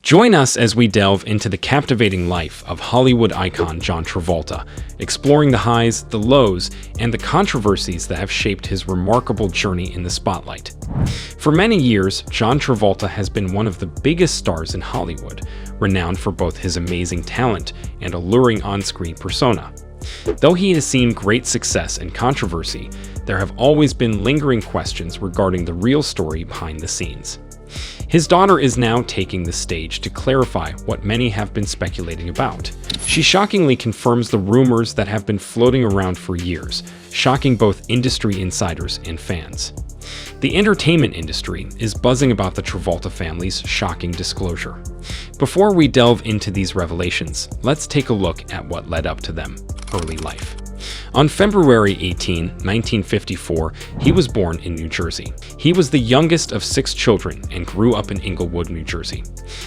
Join us as we delve into the captivating life of Hollywood icon John Travolta, exploring the highs, the lows, and the controversies that have shaped his remarkable journey in the spotlight. For many years, John Travolta has been one of the biggest stars in Hollywood, renowned for both his amazing talent and alluring on-screen persona. Though he has seen great success and controversy, there have always been lingering questions regarding the real story behind the scenes. His daughter is now taking the stage to clarify what many have been speculating about. She shockingly confirms the rumors that have been floating around for years, shocking both industry insiders and fans. The entertainment industry is buzzing about the Travolta family's shocking disclosure. Before we delve into these revelations, let's take a look at what led up to them. Early life. On February 18, 1954, he was born in New Jersey. He was the youngest of 6 children and grew up in Englewood, New Jersey.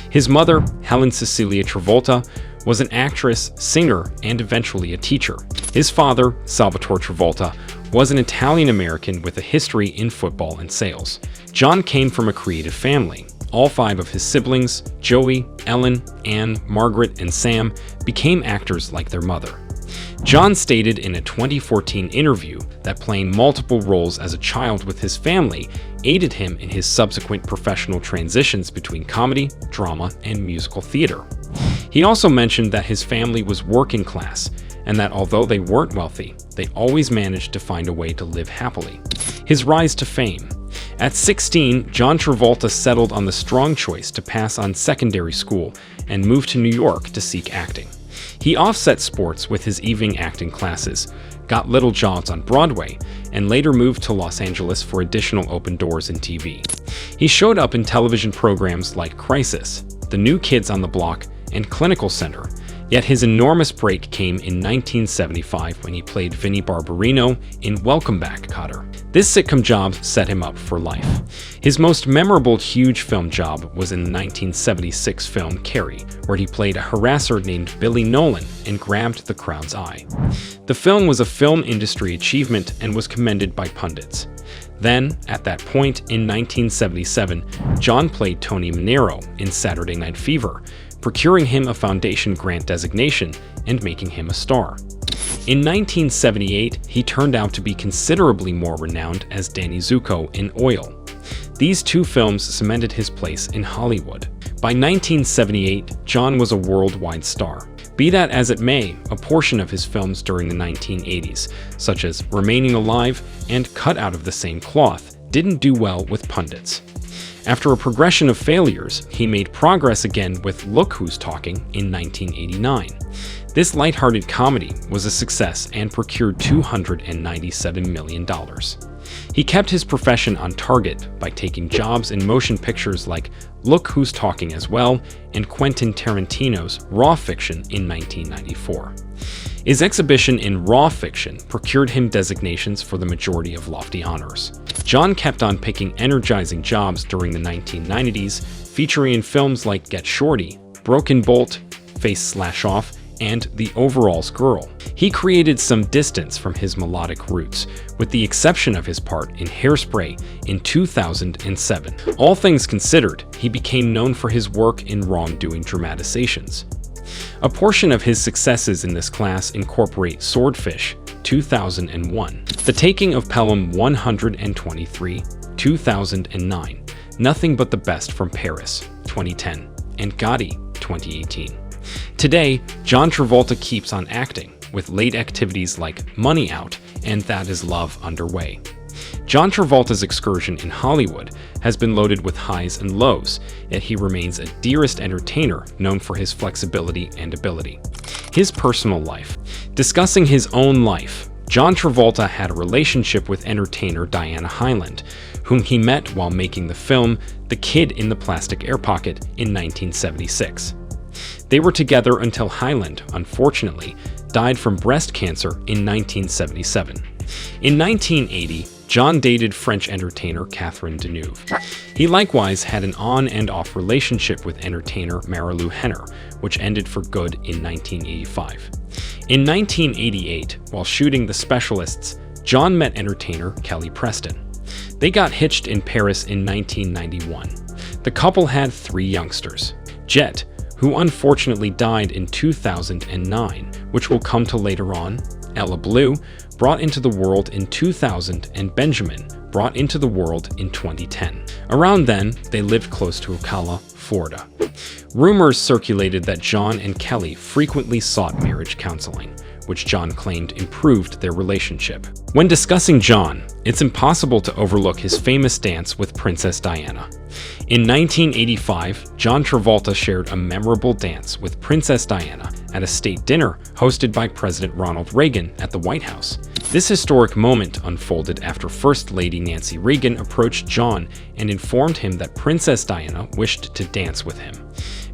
His mother, Helen Cecilia Travolta, was an actress, singer, and eventually a teacher. His father, Salvatore Travolta, was an Italian-American with a history in football and sales. John came from a creative family. All 5 of his siblings, Joey, Ellen, Anne, Margaret, and Sam, became actors like their mother. John stated in a 2014 interview that playing multiple roles as a child with his family aided him in his subsequent professional transitions between comedy, drama, and musical theater. He also mentioned that his family was working class, and that although they weren't wealthy, they always managed to find a way to live happily. His rise to fame. At 16, John Travolta settled on the strong choice to pass on secondary school and move to New York to seek acting. He offset sports with his evening acting classes, got little jobs on Broadway, and later moved to Los Angeles for additional open doors in TV. He showed up in television programs like Crisis, The New Kids on the Block, and Clinical Center, yet his enormous break came in 1975 when he played Vinnie Barbarino in Welcome Back, Kotter. This sitcom job set him up for life. His most memorable huge film job was in the 1976 film Carrie, where he played a harasser named Billy Nolan and grabbed the crowd's eye. The film was a film industry achievement and was commended by pundits. Then, at that point in 1977, John played Tony Manero in Saturday Night Fever, procuring him a foundation grant designation and making him a star. In 1978, he turned out to be considerably more renowned as Danny Zuko in Oil. These 2 films cemented his place in Hollywood. By 1978, John was a worldwide star. Be that as it may, a portion of his films during the 1980s, such as Remaining Alive and Cut Out of the Same Cloth, didn't do well with pundits. After a progression of failures, he made progress again with Look Who's Talking in 1989. This lighthearted comedy was a success and procured $297 million. He kept his profession on target by taking jobs in motion pictures like Look Who's Talking as well and Quentin Tarantino's Raw Fiction in 1994. His exhibition in Raw Fiction procured him designations for the majority of lofty honors. John kept on picking energizing jobs during the 1990s, featuring in films like Get Shorty, Broken Bolt, Face Slash Off, and The Overalls Girl. He created some distance from his melodic roots, with the exception of his part in Hairspray in 2007. All things considered, he became known for his work in wrongdoing dramatizations. A portion of his successes in this class incorporate Swordfish, 2001, The Taking of Pelham 123, 2009, Nothing But the Best from Paris, 2010, and Gotti, 2018. Today, John Travolta keeps on acting, with late activities like Money Out and That Is Love underway. John Travolta's excursion in Hollywood has been loaded with highs and lows, yet he remains a dearest entertainer known for his flexibility and ability. His personal life. Discussing his own life, John Travolta had a relationship with entertainer Diana Hyland, whom he met while making the film The Kid in the Plastic Air Pocket in 1976. They were together until Hyland, unfortunately, died from breast cancer in 1977. In 1980, John dated French entertainer Catherine Deneuve. He likewise had an on and off relationship with entertainer Marilu Henner, which ended for good in 1985. In 1988, while shooting The Specialists, John met entertainer Kelly Preston. They got hitched in Paris in 1991. The couple had 3 youngsters. Jet, who unfortunately died in 2009, which we'll come to later on, Ella Blue, brought into the world in 2000, and Benjamin, brought into the world in 2010. Around then, they lived close to Ocala, Florida. Rumors circulated that John and Kelly frequently sought marriage counseling, which John claimed improved their relationship. When discussing John, it's impossible to overlook his famous dance with Princess Diana. In 1985, John Travolta shared a memorable dance with Princess Diana at a state dinner hosted by President Ronald Reagan at the White House. This historic moment unfolded after First Lady Nancy Reagan approached John and informed him that Princess Diana wished to dance with him.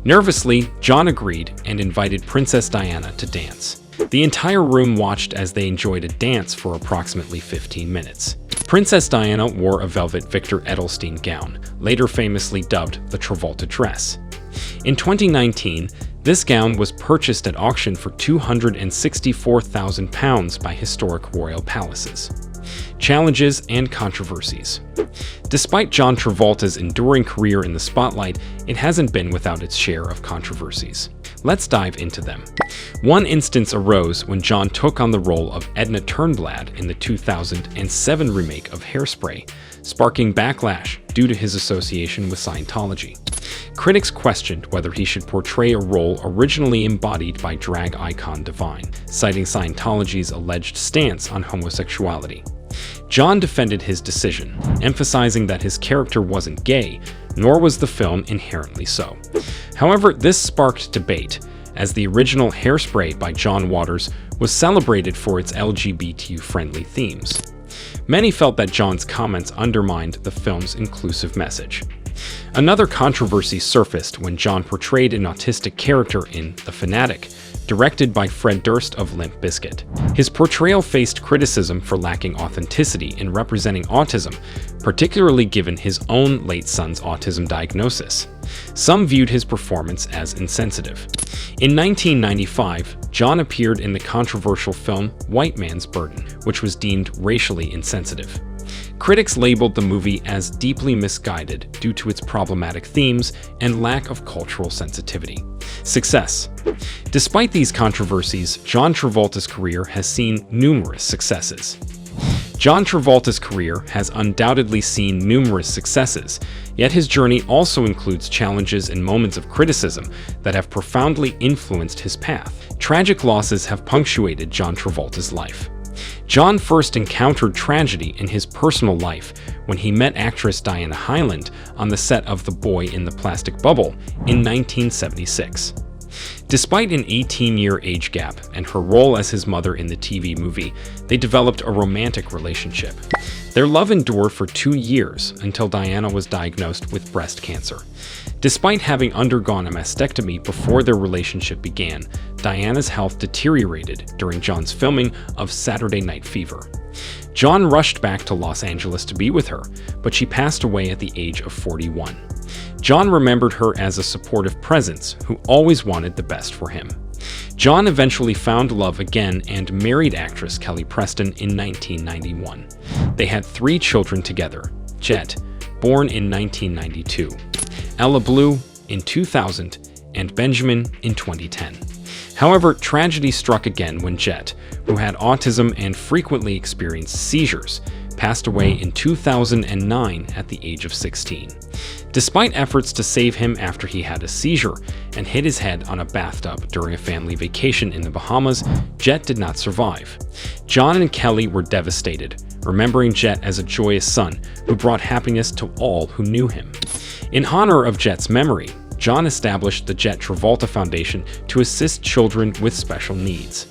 Nervously, John agreed and invited Princess Diana to dance. The entire room watched as they enjoyed a dance for approximately 15 minutes. Princess Diana wore a velvet Victor Edelstein gown, later famously dubbed the Travolta dress. In 2019, this gown was purchased at auction for £264,000 by historic royal palaces. Challenges and controversies. Despite John Travolta's enduring career in the spotlight, it hasn't been without its share of controversies. Let's dive into them. One instance arose when John took on the role of Edna Turnblad in the 2007 remake of Hairspray, sparking backlash due to his association with Scientology. Critics questioned whether he should portray a role originally embodied by drag icon Divine, citing Scientology's alleged stance on homosexuality. John defended his decision, emphasizing that his character wasn't gay, nor was the film inherently so. However, this sparked debate, as the original Hairspray by John Waters was celebrated for its LGBTQ-friendly themes. Many felt that John's comments undermined the film's inclusive message. Another controversy surfaced when John portrayed an autistic character in The Fanatic, directed by Fred Durst of Limp Bizkit. His portrayal faced criticism for lacking authenticity in representing autism, particularly given his own late son's autism diagnosis. Some viewed his performance as insensitive. In 1995, John appeared in the controversial film White Man's Burden, which was deemed racially insensitive. Critics labeled the movie as deeply misguided due to its problematic themes and lack of cultural sensitivity. Success. Despite these controversies, John Travolta's career has seen numerous successes. John Travolta's career has undoubtedly seen numerous successes, yet his journey also includes challenges and moments of criticism that have profoundly influenced his path. Tragic losses have punctuated John Travolta's life. John first encountered tragedy in his personal life when he met actress Diana Hyland on the set of The Boy in the Plastic Bubble in 1976. Despite an 18-year age gap and her role as his mother in the TV movie, they developed a romantic relationship. Their love endured for 2 years until Diana was diagnosed with breast cancer. Despite having undergone a mastectomy before their relationship began, Diana's health deteriorated during John's filming of Saturday Night Fever. John rushed back to Los Angeles to be with her, but she passed away at the age of 41. John remembered her as a supportive presence who always wanted the best for him. John eventually found love again and married actress Kelly Preston in 1991. They had 3 children together: Jet, born in 1992, Ella Blue in 2000, and Benjamin in 2010. However, tragedy struck again when Jet, who had autism and frequently experienced seizures, passed away in 2009 at the age of 16. Despite efforts to save him after he had a seizure and hit his head on a bathtub during a family vacation in the Bahamas, Jet did not survive. John and Kelly were devastated, remembering Jet as a joyous son who brought happiness to all who knew him. In honor of Jet's memory, John established the Jet Travolta Foundation to assist children with special needs.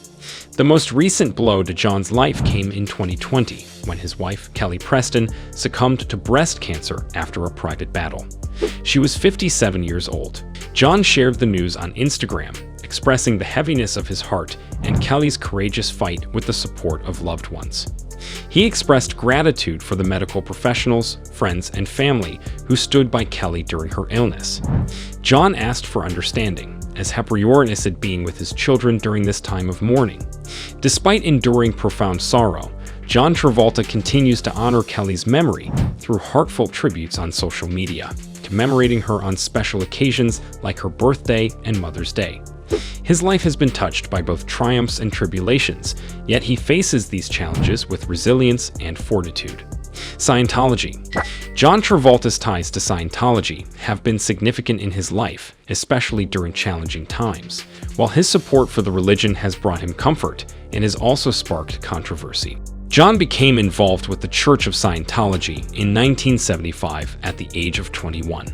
The most recent blow to John's life came in 2020, when his wife, Kelly Preston, succumbed to breast cancer after a private battle. She was 57 years old. John shared the news on Instagram, expressing the heaviness of his heart and Kelly's courageous fight with the support of loved ones. He expressed gratitude for the medical professionals, friends, and family who stood by Kelly during her illness. John asked for understanding, as he prioritized being with his children during this time of mourning. Despite enduring profound sorrow, John Travolta continues to honor Kelly's memory through heartfelt tributes on social media. commemorating her on special occasions like her birthday and Mother's Day. His life has been touched by both triumphs and tribulations, yet he faces these challenges with resilience and fortitude. Scientology. John Travolta's ties to Scientology have been significant in his life, especially during challenging times. While his support for the religion has brought him comfort, it has also sparked controversy. John became involved with the Church of Scientology in 1975 at the age of 21.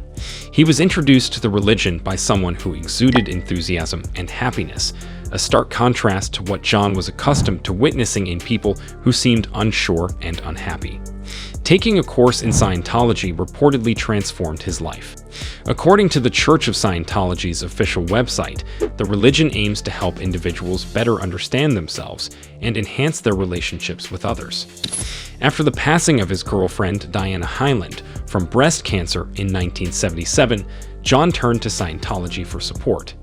He was introduced to the religion by someone who exuded enthusiasm and happiness, a stark contrast to what John was accustomed to witnessing in people who seemed unsure and unhappy. Taking a course in Scientology reportedly transformed his life. According to the Church of Scientology's official website, the religion aims to help individuals better understand themselves and enhance their relationships with others. After the passing of his girlfriend, Diana Hyland, from breast cancer in 1977, John turned to Scientology for support.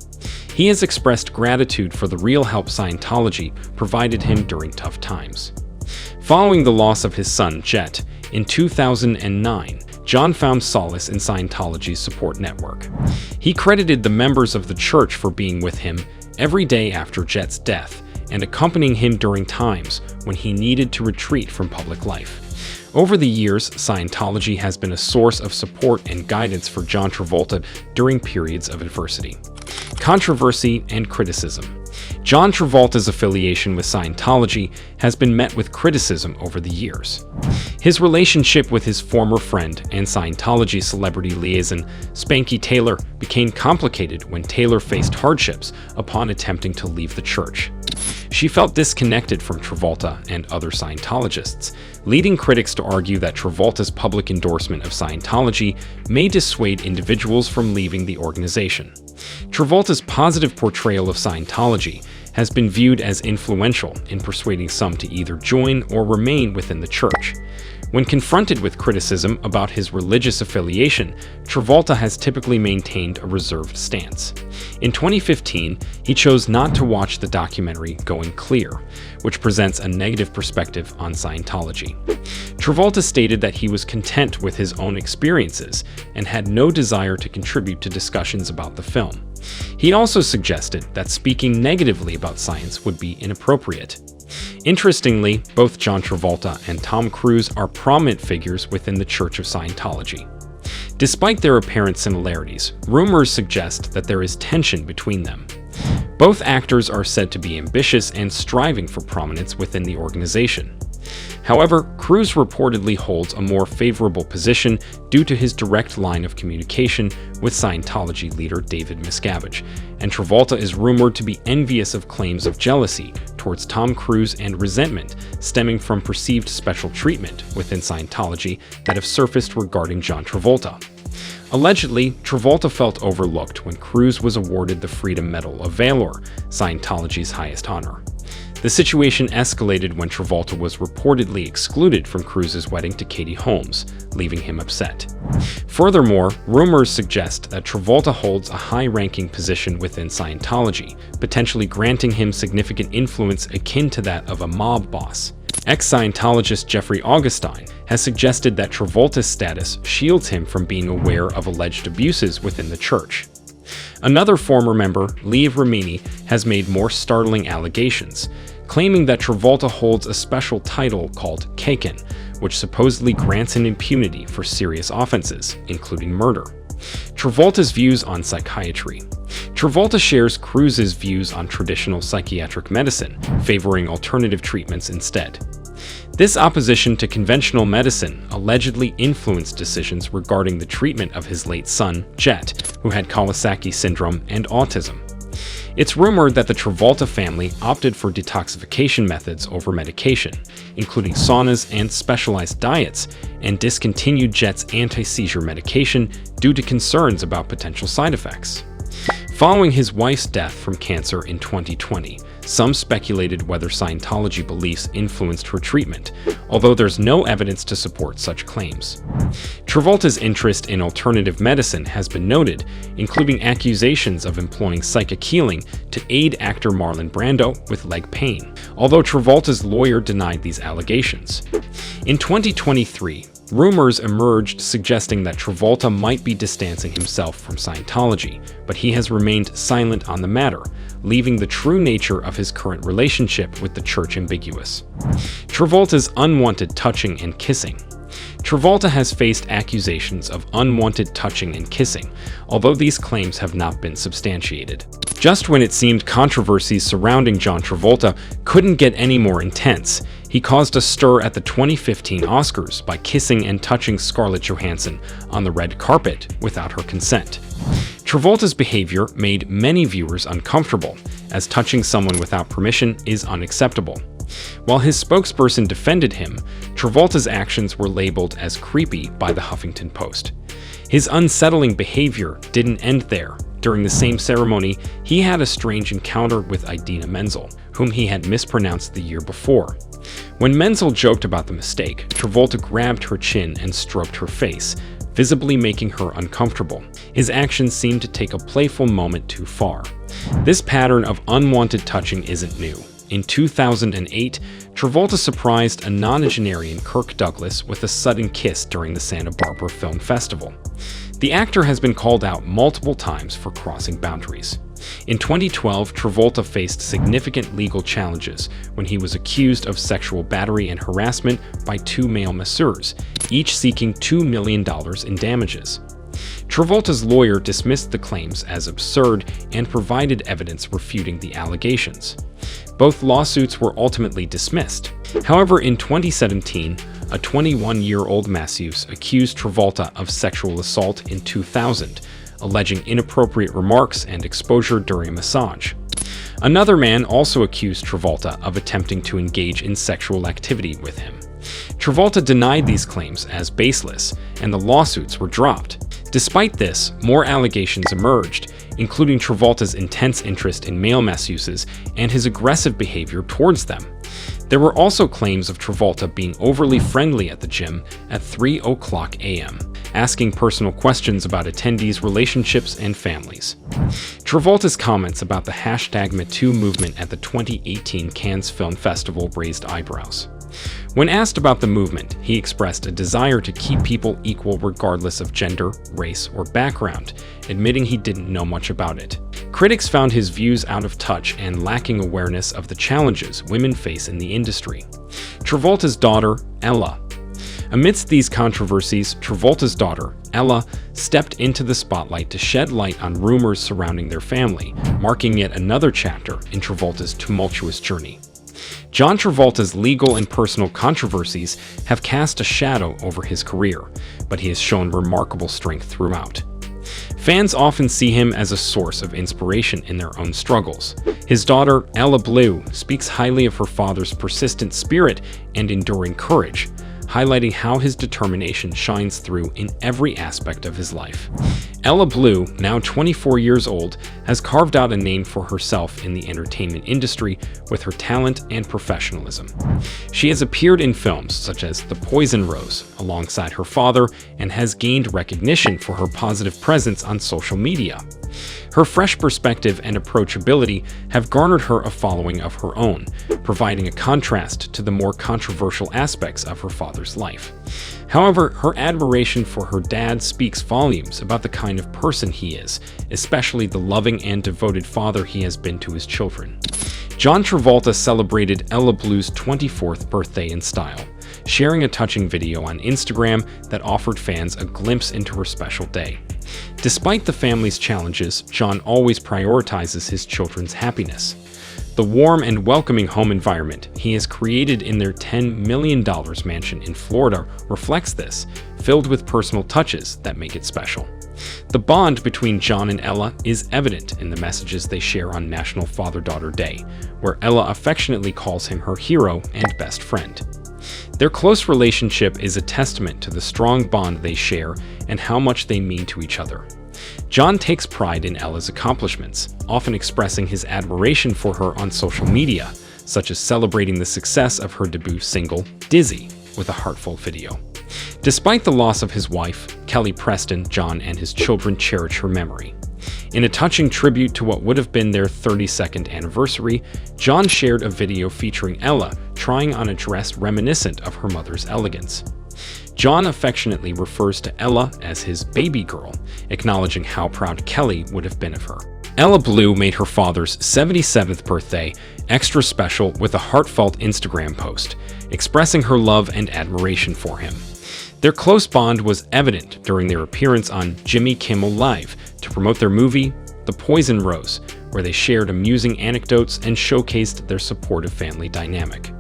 He has expressed gratitude for the real help Scientology provided him during tough times. Following the loss of his son, Jet, in 2009, John found solace in Scientology's support network. He credited the members of the church for being with him every day after Jet's death and accompanying him during times when he needed to retreat from public life. Over the years, Scientology has been a source of support and guidance for John Travolta during periods of adversity. Controversy and criticism. John Travolta's affiliation with Scientology has been met with criticism over the years. His relationship with his former friend and Scientology celebrity liaison, Spanky Taylor, became complicated when Taylor faced hardships upon attempting to leave the church. She felt disconnected from Travolta and other Scientologists, leading critics to argue that Travolta's public endorsement of Scientology may dissuade individuals from leaving the organization. Travolta's positive portrayal of Scientology has been viewed as influential in persuading some to either join or remain within the church. When confronted with criticism about his religious affiliation, Travolta has typically maintained a reserved stance. In 2015, he chose not to watch the documentary Going Clear, which presents a negative perspective on Scientology. Travolta stated that he was content with his own experiences and had no desire to contribute to discussions about the film. He also suggested that speaking negatively about science would be inappropriate. Interestingly, both John Travolta and Tom Cruise are prominent figures within the Church of Scientology. Despite their apparent similarities, rumors suggest that there is tension between them. Both actors are said to be ambitious and striving for prominence within the organization. However, Cruise reportedly holds a more favorable position due to his direct line of communication with Scientology leader David Miscavige, and Travolta is rumored to be envious of claims of jealousy towards Tom Cruise and resentment stemming from perceived special treatment within Scientology that have surfaced regarding John Travolta. Allegedly, Travolta felt overlooked when Cruise was awarded the Freedom Medal of Valor, Scientology's highest honor. The situation escalated when Travolta was reportedly excluded from Cruise's wedding to Katie Holmes, leaving him upset. Furthermore, rumors suggest that Travolta holds a high-ranking position within Scientology, potentially granting him significant influence akin to that of a mob boss. Ex-Scientologist Jeffrey Augustine has suggested that Travolta's status shields him from being aware of alleged abuses within the church. Another former member, Leah Remini, has made more startling allegations, claiming that Travolta holds a special title called Kaken, which supposedly grants him impunity for serious offenses, including murder. Travolta's views on psychiatry. Travolta shares Cruise's views on traditional psychiatric medicine, favoring alternative treatments instead. This opposition to conventional medicine allegedly influenced decisions regarding the treatment of his late son, Jet, who had Kawasaki syndrome and autism. It's rumored that the Travolta family opted for detoxification methods over medication, including saunas and specialized diets, and discontinued Jet's anti-seizure medication due to concerns about potential side effects. Following his wife's death from cancer in 2020, some speculated whether Scientology beliefs influenced her treatment, although there's no evidence to support such claims. Travolta's interest in alternative medicine has been noted, including accusations of employing psychic healing to aid actor Marlon Brando with leg pain, although Travolta's lawyer denied these allegations. In 2023, Rumors emerged suggesting that Travolta might be distancing himself from Scientology, but he has remained silent on the matter, leaving the true nature of his current relationship with the church ambiguous. Travolta's unwanted touching and kissing. Travolta has faced accusations of unwanted touching and kissing, although these claims have not been substantiated. Just when it seemed controversies surrounding John Travolta couldn't get any more intense, he caused a stir at the 2015 Oscars by kissing and touching Scarlett Johansson on the red carpet without her consent. Travolta's behavior made many viewers uncomfortable, as touching someone without permission is unacceptable. While his spokesperson defended him, Travolta's actions were labeled as creepy by the Huffington Post. His unsettling behavior didn't end there. During the same ceremony, he had a strange encounter with Idina Menzel, whom he had mispronounced the year before. When Menzel joked about the mistake, Travolta grabbed her chin and stroked her face, visibly making her uncomfortable. His actions seemed to take a playful moment too far. This pattern of unwanted touching isn't new. In 2008, Travolta surprised a nonagenarian Kirk Douglas with a sudden kiss during the Santa Barbara Film Festival. The actor has been called out multiple times for crossing boundaries. In 2012, Travolta faced significant legal challenges when he was accused of sexual battery and harassment by two male masseurs, each seeking $2 million in damages. Travolta's lawyer dismissed the claims as absurd and provided evidence refuting the allegations. Both lawsuits were ultimately dismissed. However, in 2017, a 21-year-old masseuse accused Travolta of sexual assault in 2000, alleging inappropriate remarks and exposure during a massage. Another man also accused Travolta of attempting to engage in sexual activity with him. Travolta denied these claims as baseless, and the lawsuits were dropped. Despite this, more allegations emerged, including Travolta's intense interest in male masseuses and his aggressive behavior towards them. There were also claims of Travolta being overly friendly at the gym at 3:00 a.m., asking personal questions about attendees' relationships and families. Travolta's comments about the #MeToo movement at the 2018 Cannes Film Festival raised eyebrows. When asked about the movement, he expressed a desire to keep people equal regardless of gender, race, or background, admitting he didn't know much about it. Critics found his views out of touch and lacking awareness of the challenges women face in the industry. Travolta's daughter, Ella. Amidst these controversies, Travolta's daughter, Ella, stepped into the spotlight to shed light on rumors surrounding their family, marking yet another chapter in Travolta's tumultuous journey. John Travolta's legal and personal controversies have cast a shadow over his career, but he has shown remarkable strength throughout. Fans often see him as a source of inspiration in their own struggles. His daughter, Ella Blue, speaks highly of her father's persistent spirit and enduring courage, highlighting how his determination shines through in every aspect of his life. Ella Blue, now 24 years old, has carved out a name for herself in the entertainment industry with her talent and professionalism. She has appeared in films such as The Poison Rose alongside her father and has gained recognition for her positive presence on social media. Her fresh perspective and approachability have garnered her a following of her own, providing a contrast to the more controversial aspects of her father's life. However, her admiration for her dad speaks volumes about the kind of person he is, especially the loving and devoted father he has been to his children. John Travolta celebrated Ella Blue's 24th birthday in style, sharing a touching video on Instagram that offered fans a glimpse into her special day. Despite the family's challenges, John always prioritizes his children's happiness. The warm and welcoming home environment he has created in their $10 million mansion in Florida reflects this, filled with personal touches that make it special. The bond between John and Ella is evident in the messages they share on National Father-Daughter Day, where Ella affectionately calls him her hero and best friend. Their close relationship is a testament to the strong bond they share and how much they mean to each other. John takes pride in Ella's accomplishments, often expressing his admiration for her on social media, such as celebrating the success of her debut single, Dizzy, with a heartfelt video. Despite the loss of his wife, Kelly Preston, John and his children cherish her memory. In a touching tribute to what would have been their 32nd anniversary, John shared a video featuring Ella trying on a dress reminiscent of her mother's elegance. John affectionately refers to Ella as his baby girl, acknowledging how proud Kelly would have been of her. Ella Blue made her father's 77th birthday extra special with a heartfelt Instagram post, expressing her love and admiration for him. Their close bond was evident during their appearance on Jimmy Kimmel Live to promote their movie, The Poison Rose, where they shared amusing anecdotes and showcased their supportive family dynamic.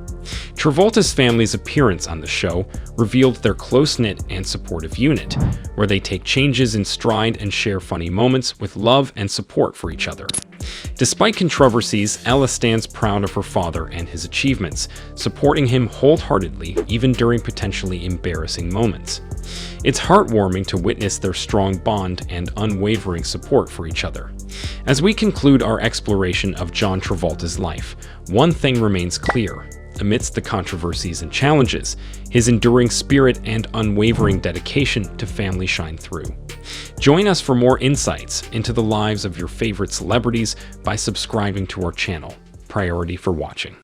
Travolta's family's appearance on the show revealed their close-knit and supportive unit, where they take changes in stride and share funny moments with love and support for each other. Despite controversies, Ella stands proud of her father and his achievements, supporting him wholeheartedly even during potentially embarrassing moments. It's heartwarming to witness their strong bond and unwavering support for each other. As we conclude our exploration of John Travolta's life, one thing remains clear. Amidst the controversies and challenges, his enduring spirit and unwavering dedication to family shine through. Join us for more insights into the lives of your favorite celebrities by subscribing to our channel. Priority for watching.